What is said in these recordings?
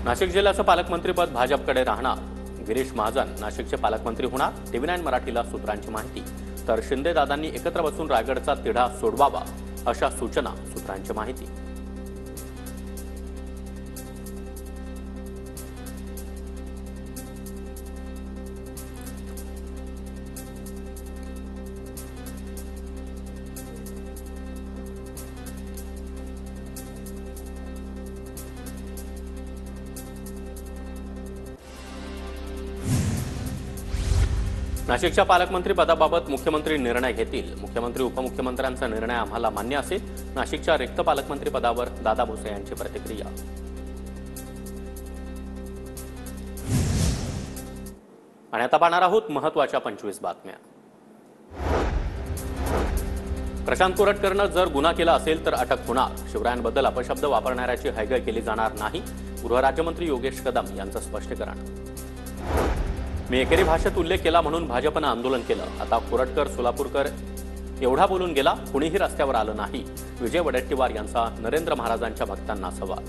नाशिक जिल्ह्याचं पालकमंत्रीपद भाजपकडे राहणार. गिरीश महाजन नाशिकचे पालकमंत्री होणार. TV9 मराठीला सूत्रांची माहिती. तर शिंदे दादांनी एकत्र बसून रायगडचा तिढा सोडवावा अशा सूचना सूत्रांची माहिती. नाशिकच्या पालकमंत्री पदाबाबत मुख्यमंत्री निर्णय घेतील. मुख्यमंत्री उपमुख्यमंत्र्यांचा निर्णय आम्हाला मान्य असेल. नाशिकच्या रिक्त पालकमंत्री पदावर दादा भुसे यांची प्रतिक्रिया. आणि आता पाहणार आहोत महत्त्वाच्या 25 बातम्या. प्रशांत कोरटकरनं जर गुन्हा केला असेल तर अटक होणार. शिवरायांबद्दल अपशब्द वापरणाऱ्याची हयगय केली जाणार नाही. गृहराज्यमंत्री योगेश कदम यांचं स्पष्टीकरण. मी एकेरी भाषेत उल्लेख केला म्हणून भाजपनं आंदोलन केलं. आता कोरटकर सोलापूरकर एवढा बोलून गेला, कुणीही रस्त्यावर आलं नाही. विजय वडेट्टीवार यांचा नरेंद्र महाराजांच्या भक्तांना सवाल.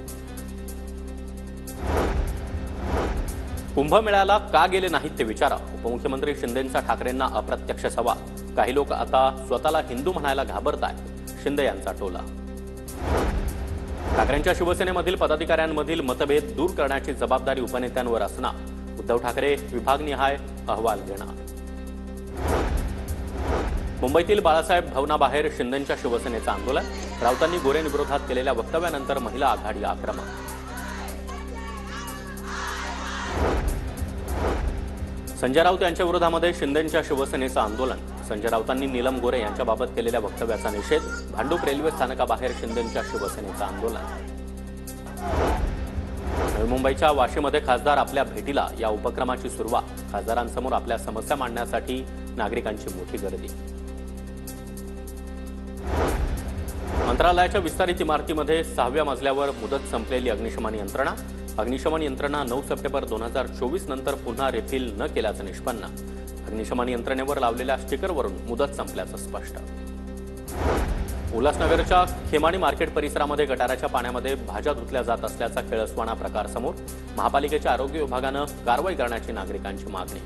कुंभमेळ्याला का गेले नाहीत ते विचारा. उपमुख्यमंत्री शिंदेंचा ठाकरेंना अप्रत्यक्ष सवाल. काही लोक आता स्वतःला हिंदू म्हणायला घाबरतायत. शिंदे यांचा टोला. ठाकरेंच्या शिवसेनेमधील पदाधिकाऱ्यांमधील मतभेद दूर करण्याची जबाबदारी उपनेत्यांवर असणार. उद्धव ठाकरे विभागनिहाय अहवाल घेणार. मुंबईतील बाळासाहेब भवनाबाहेर शिंदेंच्या शिवसेनेचं आंदोलन. राऊतांनी गोरेंविरोधात केलेल्या वक्तव्यानंतर महिला आघाडी आक्रमक. संजय राऊत यांच्या विरोधामध्ये शिंदेंच्या शिवसेनेचं आंदोलन. संजय राऊतांनी नीलम गोरे यांच्याबाबत केलेल्या वक्तव्याचा निषेध. भांडूप रेल्वे स्थानकाबाहेर शिंदेंच्या शिवसेनेचं आंदोलन. नवी मुंबईच्या वाशीमध्ये खासदार आपल्या भेटीला या उपक्रमाची सुरुवात. खासदारांसमोर आपल्या समस्या मांडण्यासाठी नागरिकांची मोठी गर्दी. मंत्रालयाच्या विस्तारित इमारतीमध्ये 6व्या मजल्यावर मुदत संपलेली अग्निशमन यंत्रणा. अग्निशमन यंत्रणा 9 सप्टेंबर 2024 नंतर पुन्हा रिफिल न केल्याचं निष्पन्न. अग्निशमन यंत्रणेवर लावलेल्या स्टिकरवरून मुदत संपल्याचं स्पष्ट. उल्हासनगरच्या खेमाणी मार्केट परिसरामध्ये गटाराच्या पाण्यामध्ये भाज्या धुतल्या जात असल्याचा खेळसवाणा प्रकार समोर. महापालिकेच्या आरोग्य विभागानं कारवाई करण्याची नागरिकांची मागणी.